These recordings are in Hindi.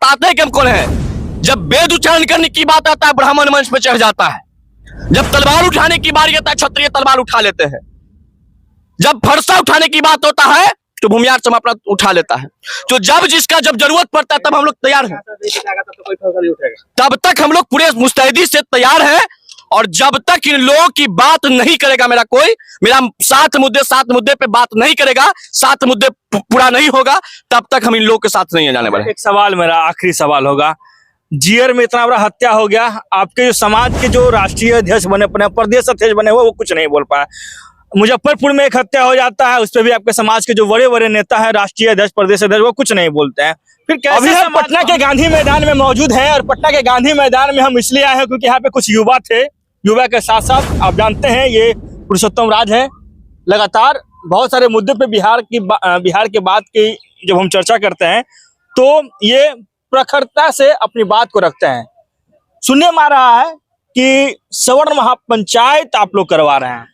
बताते हैं कि हम कौन है। जब वेद उच्चारण करने की बात आता है ब्राह्मण मंच पे चढ़ जाता है, जब तलवार उठाने की बारी आता है क्षत्रिय तलवार उठा लेते हैं, जब फरसा उठाने की बात होता है तो भूमियार समाप्त उठा लेता है। तो जब जिसका जब जरूरत पड़ता है तब हम लोग तैयार हैं, तब तक हम लोग पूरे मुस्तैदी से तैयार हैं। और जब तक इन लोगों की बात नहीं करेगा मेरा 7 मुद्दे पे बात नहीं करेगा, 7 मुद्दे पूरा नहीं होगा, तब तक हम इन लोगों के साथ नहीं जाने वाले। एक सवाल, मेरा आखिरी सवाल होगा, जीयर में इतना बड़ा हत्या हो गया, आपके जो समाज के जो राष्ट्रीय अध्यक्ष बने, प्रदेश अध्यक्ष बने वो कुछ नहीं बोल पाया। मुजफ्फरपुर में एक हत्या हो जाता है, उस पर भी आपके समाज के जो बड़े बड़े नेता हैं, राष्ट्रीय अध्यक्ष, प्रदेश अध्यक्ष, वो कुछ नहीं बोलते हैं। फिर कैसे? अभी हम पटना के गांधी मैदान में मौजूद हैं, और पटना के गांधी मैदान में हम इसलिए आए हैं क्योंकि यहाँ पे कुछ युवा थे। युवा के साथ साथ आप जानते हैं ये पुरुषोत्तम राज है, लगातार बहुत सारे मुद्दे पे बिहार के बात की जब हम चर्चा करते हैं तो ये प्रखरता से अपनी बात को रखते हैं। सुनने में आ रहा है कि सवर्ण महापंचायत आप लोग करवा रहे हैं।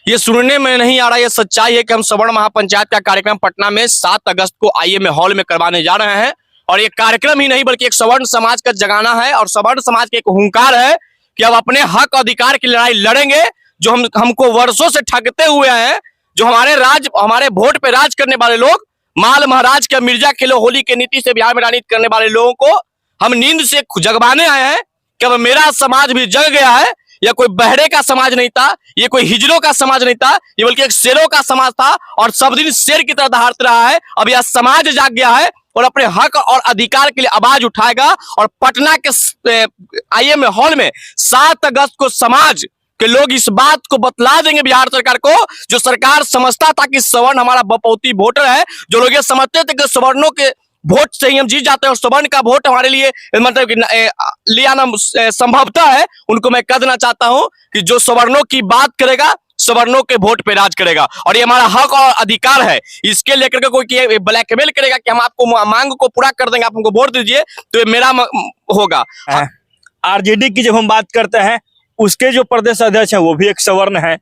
ये सुनने में नहीं आ रहा, ये सच्चाई है कि हम सवर्ण महापंचायत का कार्यक्रम पटना में 7 अगस्त को IMA हॉल में करवाने जा रहे हैं। और ये कार्यक्रम ही नहीं बल्कि एक सवर्ण समाज का जगाना है, और सवर्ण समाज के एक हुंकार है कि अब अपने हक अधिकार की लड़ाई लड़ेंगे। जो हमको वर्षों से ठगते हुए हैं, जो हमारे वोट पे राज करने वाले लोग, माल महाराज के मिर्जा खेलो होली के नीति से बिहार में राजनीति करने वाले लोगों को हम नींद से जगवाने आए हैं कि अब मेरा समाज भी जग गया है। यह कोई बहरे का समाज नहीं था, ये कोई हिजड़ों का समाज नहीं था, ये बल्कि एक शेरों का समाज था, और सब दिन शेर की तरह दहाड़ते रहा है। अब यह समाज जाग गया है और अपने हक और अधिकार के लिए आवाज उठाएगा। और पटना के IMA हॉल में 7 अगस्त को समाज के लोग इस बात को बतला देंगे बिहार सरकार को, जो सरकार समझता था कि सवर्ण हमारा बपौती वोटर है, जो लोग ये समझते थे कि सवर्णों के वोट से ही हम जीत जाते हैं और सवर्ण का वोट हमारे लिए मतलब ले आना संभवतः है, उनको मैं कह देना चाहता हूं कि जो सवर्णों की बात करेगा सवर्णों के वोट पे राज करेगा। और ये हमारा हक और अधिकार है, इसके लेकर के कोई ब्लैकमेल करेगा कि हम आपको मांग को पूरा कर देंगे, आप हमको वोट दीजिए, तो ये मेरा होगा। RJD की जब हम बात करते हैं उसके जो प्रदेश अध्यक्ष है वो भी एक सवर्ण है।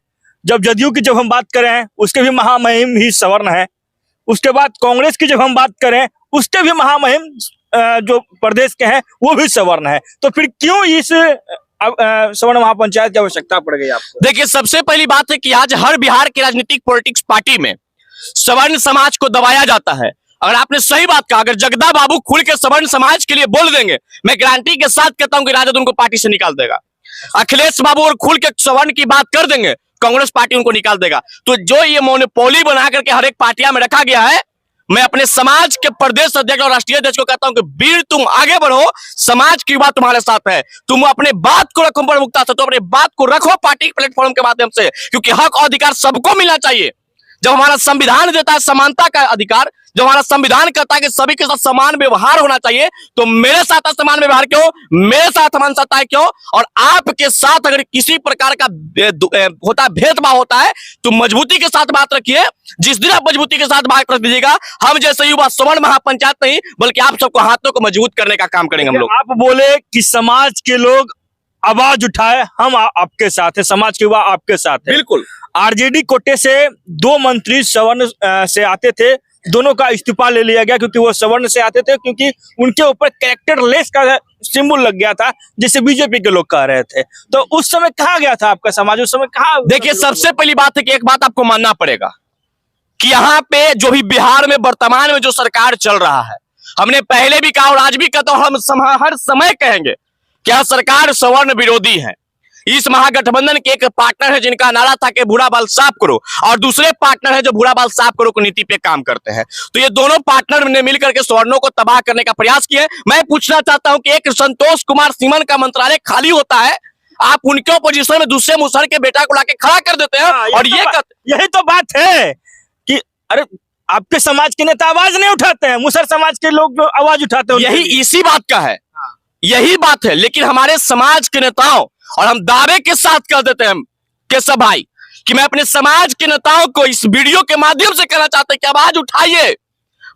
जब जदयू की जब हम बात करें उसके भी महामहिम ही सवर्ण है। उसके बाद कांग्रेस की जब हम बात करें उसके भी महामहिम जो प्रदेश के हैं वो भी सवर्ण है। तो फिर क्यों इस सवर्ण महापंचायत की आवश्यकता पड़ गई आपको? देखिए, सबसे पहली बात है कि आज हर बिहार की राजनीतिक पॉलिटिक्स पार्टी में सवर्ण समाज को दबाया जाता है। अगर आपने सही बात कहा, अगर जगदा बाबू खुल के सवर्ण समाज के लिए बोल देंगे, मैं गारंटी के साथ कहता हूं कि राजद उनको पार्टी से निकाल देगा। अखिलेश बाबू और खुल के सवर्ण की बात कर देंगे, कांग्रेस पार्टी उनको निकाल देगा। तो जो ये मोनोपोली बना करके हर एक पार्टियां में रखा गया है, मैं अपने समाज के प्रदेश अध्यक्ष और राष्ट्रीय अध्यक्ष को कहता हूं कि वीर तुम आगे बढ़ो, समाज की बात तुम्हारे साथ है, तुम अपने बात को रखो प्रमुखता से, तो अपने बात को रखो पार्टी के प्लेटफॉर्म के माध्यम से, क्योंकि हक और अधिकार सबको मिलना चाहिए। जब हमारा संविधान देता है समानता का अधिकार, जब हमारा संविधान कहता है कि सभी के साथ समान व्यवहार होना चाहिए, तो मेरे साथ असमान व्यवहार क्यों, मेरे साथ अमानता क्यों? और आपके साथ अगर किसी प्रकार का होता है भेदभाव होता है तो मजबूती के साथ बात रखिए। जिस दिन आप मजबूती के साथ बात रख दीजिएगा, हम जैसे युवा सवर्ण महापंचायत नहीं बल्कि आप सबको हाथों को मजबूत करने का काम करेंगे हम लोग। आप बोले कि समाज के लोग आवाज उठाए, हम आपके साथ है, समाज के युवा आपके साथ है। बिल्कुल। RJD कोटे से 2 मंत्री सवर्ण से आते थे, दोनों का इस्तीफा ले लिया गया क्योंकि वो सवर्ण से आते थे, क्योंकि उनके ऊपर कैरेक्टर लेस का सिंबल लग गया था, जैसे बीजेपी के लोग कह रहे थे। तो उस समय कहा गया था आपका समाज, उस समय कहा? देखिए, सबसे पहली बात है कि एक बात आपको मानना पड़ेगा कि यहाँ पे जो भी बिहार में वर्तमान में जो सरकार चल रहा है, हमने पहले भी कहा और आज भी कहता हूं, हम हर समय कहेंगे कि यह सरकार सवर्ण विरोधी है। इस महागठबंधन के एक पार्टनर है जिनका नारा था कि भूरा बाल साफ करो, और दूसरे पार्टनर है जो भूरा बाल साफ करो की नीति पे काम करते हैं। तो ये दोनों पार्टनर ने मिलकर के सवर्णों को तबाह करने का प्रयास किया है। मैं पूछना चाहता हूं कि एक संतोष कुमार सीमन का मंत्रालय खाली होता है, आप उनके पोजीशन में दूसरे मुसहर के बेटा को लाके खड़ा कर देते हैं। और यही तो बात है कि अरे आपके समाज के नेता आवाज नहीं उठाते हैं, मुसहर समाज के लोग जो आवाज उठाते हैं, यही इसी बात का है, यही बात है। लेकिन हमारे समाज के नेताओं, और हम दावे के साथ कह देते हैं केशव भाई कि मैं अपने समाज के नेताओं को इस वीडियो के माध्यम से कहना चाहते हैं कि आवाज उठाइए।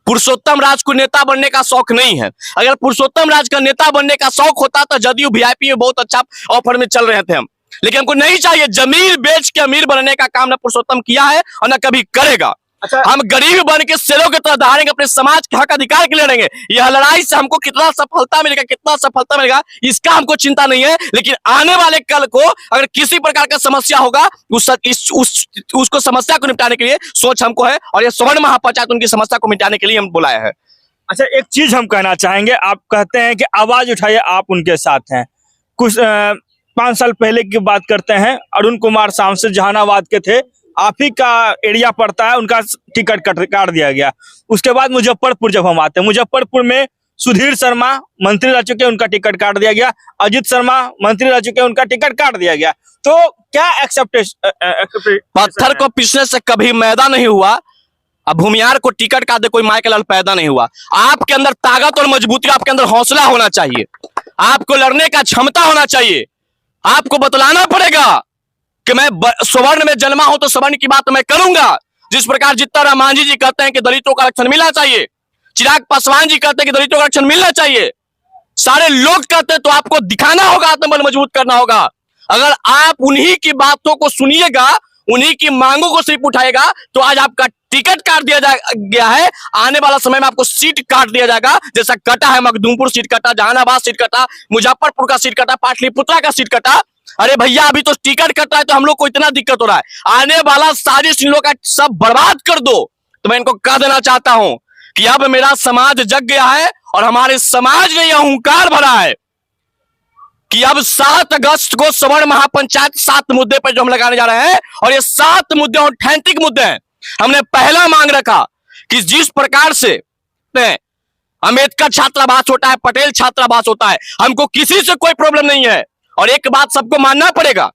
पुरुषोत्तम राज को नेता बनने का शौक नहीं है। अगर पुरुषोत्तम राज का नेता बनने का शौक होता तो जदयू VIP में बहुत अच्छा ऑफर में चल रहे थे हम, लेकिन हमको नहीं चाहिए। जमीन बेच के अमीर बनने का काम न पुरुषोत्तम किया है और न कभी करेगा। अच्छा। हम गरीब बन के शेरों की तरह दहाड़ेंगे, अपने समाज के हक अधिकार के लिए लड़ेंगे। यह लड़ाई से हमको कितना सफलता मिलेगा इसका हमको चिंता नहीं है, लेकिन आने वाले कल को अगर किसी प्रकार का समस्या होगा उसको समस्या को निपटाने के लिए सोच हमको है, और यह स्वर्ण महापंचायत उनकी समस्या को मिटाने के लिए हम बुलाए हैं। अच्छा, एक चीज हम कहना चाहेंगे, आप कहते हैं कि आवाज उठाइए, आप उनके साथ हैं। कुछ 5 साल पहले की बात करते हैं, अरुण कुमार सांसद जहानाबाद के थे, आप ही का एरिया पड़ता है, उनका टिकट काट दिया गया। उसके बाद मुजफ्फरपुर जब हम आते हैं, मुजफ्फरपुर में सुधीर शर्मा मंत्री रह चुके, उनका टिकट काट दिया गया। अजित शर्मा मंत्री रह चुके, उनका टिकट काट दिया गया। तो क्या पत्थर को पीसने से कभी मैदा नहीं हुआ, अब भूमियार को टिकट काट दे कोई माय का लाल पैदा नहीं हुआ। आपके अंदर ताकत और मजबूती, आपके अंदर हौसला होना चाहिए, आपको लड़ने का क्षमता होना चाहिए। आपको बतलाना पड़ेगा कि मैं सवर्ण में जन्मा हूं तो सवर्ण की बात मैं करूंगा। जिस प्रकार जीतन मांझी जी कहते हैं कि दलितों का आरक्षण मिलना चाहिए, चिराग पासवान जी कहते हैं कि दलितों का आरक्षण मिलना चाहिए, सारे लोग कहते हैं, तो आपको दिखाना होगा, आत्मबल मजबूत करना होगा। अगर आप उन्हीं की बातों को सुनिएगा, उन्हीं की मांगों को सिर्फ उठाएगा, तो आज आपका टिकट काट दिया गया है, आने वाला समय में आपको सीट काट दिया जाएगा। जैसा कटा है, मखदूमपुर सीट कटा, जहानाबाद सीट कटा, मुजफ्फरपुर का सीट कटा, पाटलिपुत्रा का सीट कटा। अरे भैया, अभी तो टिकट कट रहा है तो हम लोग को इतना दिक्कत हो रहा है, आने वाला साजिश इन लोग का सब बर्बाद कर दो। तो मैं इनको कह देना चाहता हूं कि अब मेरा समाज जग गया है, और हमारे समाज ने यह हुंकार भरा है कि अब 7 अगस्त को सवर्ण महापंचायत 7 मुद्दे पर जो हम लगाने जा रहे हैं, और ये 7 मुद्दे ऑथेंटिक मुद्दे हैं। हमने पहला मांग रखा कि जिस प्रकार से अंबेडकर छात्रावास होता है, पटेल छात्रावास होता है, हमको किसी से कोई प्रॉब्लम नहीं है। और एक बात सबको मानना पड़ेगा,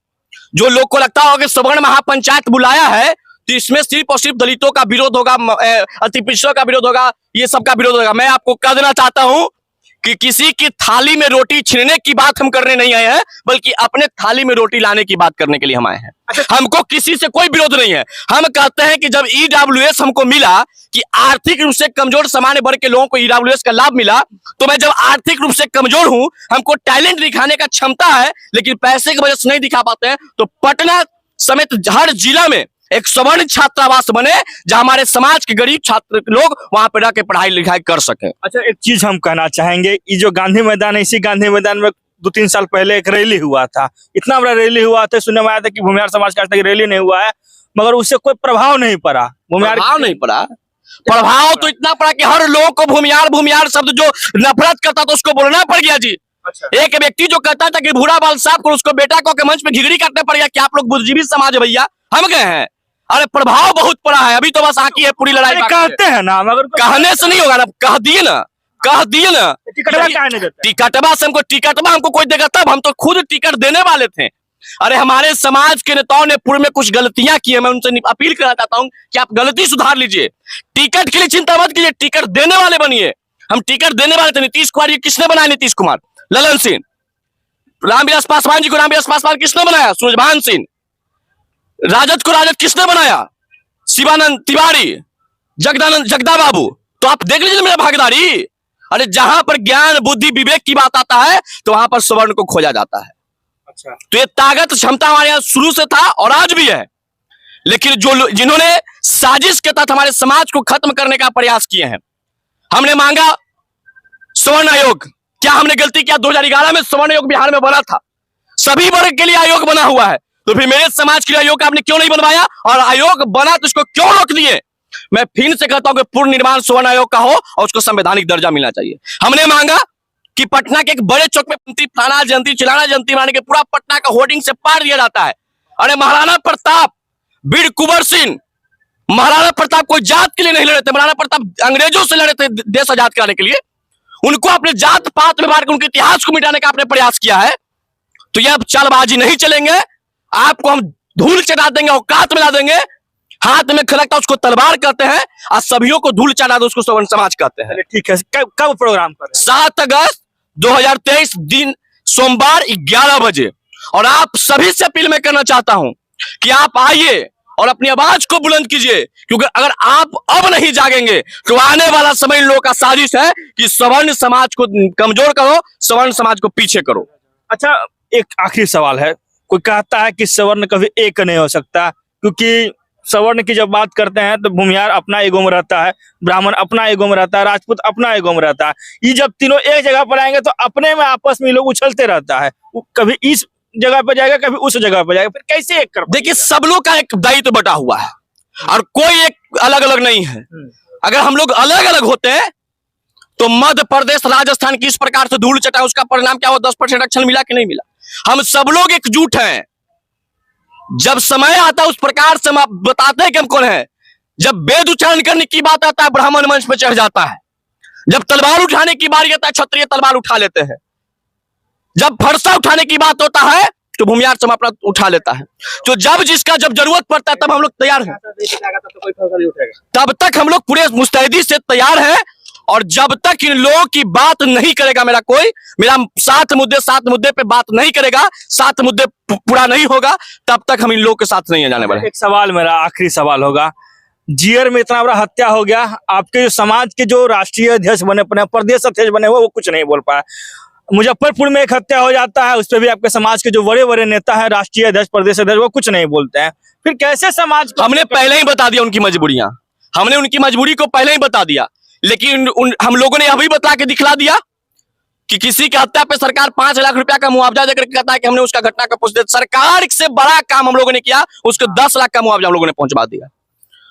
जो लोग को लगता होगा कि सवर्ण महापंचायत बुलाया है तो इसमें सिर्फ और सिर्फ दलितों का विरोध होगा, अति पिछड़ों का विरोध होगा, ये सबका विरोध होगा। मैं आपको कह देना चाहता हूं कि किसी की थाली में रोटी छीनने की बात हम करने नहीं आए हैं, बल्कि अपने थाली में रोटी लाने की बात करने के लिए हम आए हैं। हमको किसी से कोई विरोध नहीं है। हम कहते हैं कि जब ईडब्ल्यूएस हमको मिला, कि आर्थिक रूप से कमजोर सामान्य वर्ग के लोगों को ईडब्ल्यूएस का लाभ मिला, तो मैं जब आर्थिक रूप से कमजोर हूं, हमको टैलेंट दिखाने का क्षमता है, लेकिन पैसे की वजह से नहीं दिखा पाते हैं, तो पटना समेत हर जिला में एक सवर्ण छात्रावास बने, जहां हमारे समाज के गरीब छात्र लोग वहां पर रह के पढ़ाई लिखाई कर सके। अच्छा, एक चीज हम कहना चाहेंगे, ये जो गांधी मैदान है, इसी गांधी मैदान में 2-3 साल पहले एक रैली हुआ था, इतना बड़ा रैली हुआ था, सुनने में आया था कि भूमिहार समाज का आज तक रैली नहीं हुआ है, मगर उससे कोई प्रभाव नहीं पड़ा। प्रभाव नहीं पड़ा, प्रभाव तो इतना पड़ा कि हर लोगों को भूमिहार शब्द जो नफरत करता था उसको बोलना पड़ गया जी। अच्छा। एक व्यक्ति जो कहता था कि भूरा बाल साहब को, उसको बेटा को के मंच पे घिघड़ी काटने पड़ गया कि आप लोग बुद्धिजीवी समाज है भैया, हम गए हैं। अरे प्रभाव बहुत पड़ा है, अभी तो बस आकी है पूरी लड़ाई। कहते हैं ना, मगर कहने से नहीं होगा ना, कह दिए ना, कह दिए ना। टिकटवा से हमको कोई देगा तब, हम तो खुद टिकट देने वाले थे। अरे हमारे समाज के नेताओं ने पूर्व में कुछ गलतियां की है, मैं उनसे अपील करना चाहता हूं कि आप गलती सुधार लीजिए। टिकट के लिए चिंता मत कीजिए, टिकट देने वाले बनिए। हम टिकट देने वाले थे। नीतीश कुमार, ये किसने बनाया? नीतीश कुमार, ललन सिंह, रामविलास पासवान जी को रामविलास पासवान किसने बनाया? सूरजभान सिंह। राजद को राजद किसने बनाया? शिवानंद तिवारी, जगदा बाबू। तो आप देख लीजिए मेरा भागीदारी। अरे जहां पर ज्ञान बुद्धि विवेक की बात आता है, तो वहां पर सवर्ण को खोजा जाता है। अच्छा। तो ये ताकत क्षमता हमारे यहाँ शुरू से था और आज भी है, लेकिन जिन्होंने साजिश के तहत हमारे समाज को खत्म करने का प्रयास किए हैं। हमने मांगा सवर्ण आयोग, क्या हमने गलती किया? 2011 में सवर्ण आयोग बिहार में बना था, सभी वर्ग के लिए आयोग बना हुआ है, तो फिर मेरे समाज के लिए आयोग आपने क्यों नहीं बनवाया? और आयोग बना तो उसको क्यों रोक दिए? मैं फिर से कहता हूं कि पूर्ण निर्माण सवर्ण आयोग का हो और उसको संवैधानिक दर्जा मिलना चाहिए। हमने मांगा कि पटना के एक बड़े चौक में थाना जयंती, चिलाना जयंती माने के पूरा पटना का होर्डिंग से पार दिया जाता है। अरे महाराणा प्रताप, वीर कुंवर सिंह, महाराणा प्रताप कोई जात के लिए नहीं लड़े थे, महाराणा प्रताप अंग्रेजों से लड़े थे देश आजाद कराने के लिए। उनको अपने जात पात में मार के उनके इतिहास को मिटाने का आपने प्रयास किया है, तो यह चालबाजी नहीं चलेंगे। आपको हम धूल चटा देंगे, औकात में ला देंगे। हाथ में खलकता उसको तलवार कहते हैं, और सभियों को धूल चटा दो उसको सवर्ण समाज कहते हैं। ठीक है, कब प्रोग्राम कर रहे हैं? 7 अगस्त 2023 दिन सोमवार 11 बजे। और आप सभी से अपील मैं करना चाहता हूं कि आप आइए और अपनी आवाज को बुलंद कीजिए, क्योंकि अगर आप अब नहीं जागेंगे तो आने वाला समय इन लोगों का साजिश है कि सवर्ण समाज को कमजोर करो, सवर्ण समाज को पीछे करो। अच्छा, एक आखिरी सवाल है। कोई कहता है कि सवर्ण कभी एक नहीं हो सकता, क्योंकि सवर्ण की जब बात करते हैं तो भूमिहार अपना ईगो में रहता है, ब्राह्मण अपना ईगो में रहता है, राजपूत अपना ईगो में रहता है। ये जब तीनों एक जगह पर आएंगे तो अपने में आपस में लोग उछलते रहता है, वो कभी इस जगह पे जाएगा कभी उस जगह पे जाएगा, फिर कैसे एक कर देखिए सब लोग का एक दायित्व बटा हुआ है और कोई एक अलग अलग नहीं है। अगर हम लोग अलग अलग होते हैं तो मध्य प्रदेश राजस्थान की इस प्रकार से धूल चटा, उसका परिणाम क्या हुआ? 10% आरक्षण मिला कि नहीं मिला? हम सब लोग एकजुट हैं। जब समय आता है उस प्रकार से हम बताते हैं कि हम कौन है। जब वेद उच्चारण करने की बात आता है ब्राह्मण मंच पे चढ़ जाता है, जब तलवार उठाने की बारी आता है क्षत्रिय तलवार उठा लेते हैं, जब फरसा उठाने की बात होता है तो भूमिहार समाप्त उठा लेता है। तो जब जिसका जब जरूरत पड़ता है तब हम लोग तैयार हैं, तब तक हम लोग पूरे मुस्तैदी से तैयार हैं। और जब तक इन लोगों की बात नहीं करेगा मेरा 7 मुद्दे पे बात नहीं करेगा, 7 मुद्दे पूरा नहीं होगा, तब तक हम इन लोगों के साथ नहीं जाने वाले। एक सवाल, मेरा आखिरी सवाल होगा, जीयर में इतना बड़ा हत्या हो गया, आपके जो समाज के जो राष्ट्रीय अध्यक्ष बने, प्रदेश अध्यक्ष बने हुए, वो कुछ नहीं बोल पाया। मुजफ्फरपुर में एक हत्या हो जाता है, उस पर भी आपके समाज के जो बड़े बड़े नेता हैं, राष्ट्रीय अध्यक्ष, प्रदेश अध्यक्ष, वो कुछ नहीं बोलते हैं। फिर कैसे समाज को? हमने पहले ही बता दिया उनकी मजबूरियां, हमने उनकी मजबूरी को पहले ही बता दिया, लेकिन हम लोगों ने अभी बता के दिखला दिया कि किसी की हत्या पे सरकार 5 लाख रुपया का मुआवजा देकर कहता है कि हमने उसका घटना का पुष्टि। सरकार से बड़ा काम हम लोगों ने किया, उसको 10 लाख का मुआवजा हम लोगों ने पहुंचा दिया।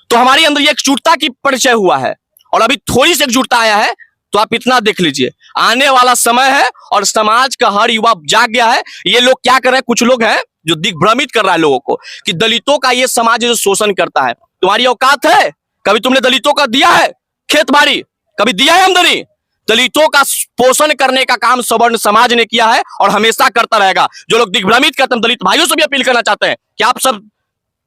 तो हमारी अंदर ये एकजुटता की परिचय हुआ है और अभी थोड़ी सी एकजुटता आया है। तो आप इतना देख लीजिए, आने वाला समय है और समाज का हर युवा जाग गया है। ये लोग क्या कर रहे हैं, कुछ लोग हैं जो दिग्भ्रमित कर रहा है लोगों को कि दलितों का ये समाज जो शोषण करता है, तुम्हारी औकात है? कभी तुमने दलितों का दिया है खेत बाड़ी? कभी दिया है आमदनी? दलितों का पोषण करने का काम सवर्ण समाज ने किया है और हमेशा करता रहेगा। जो लोग दिग्भ्रमित करते हैं, दलित भाइयों से भी अपील करना चाहते हैं कि आप सब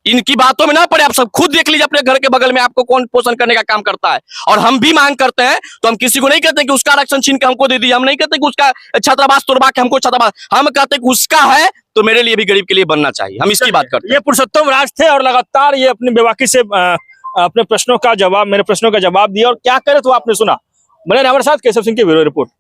इनकी बातों में ना पड़े, आप सब खुद देख लीजिए अपने घर के बगल में आपको कौन पोषण करने का काम करता है। और हम भी मांग करते हैं, तो हम किसी को नहीं कहते कि उसका आरक्षण छीन के हमको दे दीजिए, हम नहीं कहते कि उसका छात्रावास तोड़वा के हमको छात्रावास, हम कहते हैं कि उसका है तो मेरे लिए भी गरीब के लिए बनना चाहिए। हम इसकी बात करते हैं। ये पुरुषोत्तम राज थे और लगातार ये अपनी बेबाकी से अपने प्रश्नों का जवाब, मेरे प्रश्नों का जवाब दिया और क्या करे तो आपने सुना। बने हमारे साथ केशव सिंह की ब्यूरो रिपोर्ट।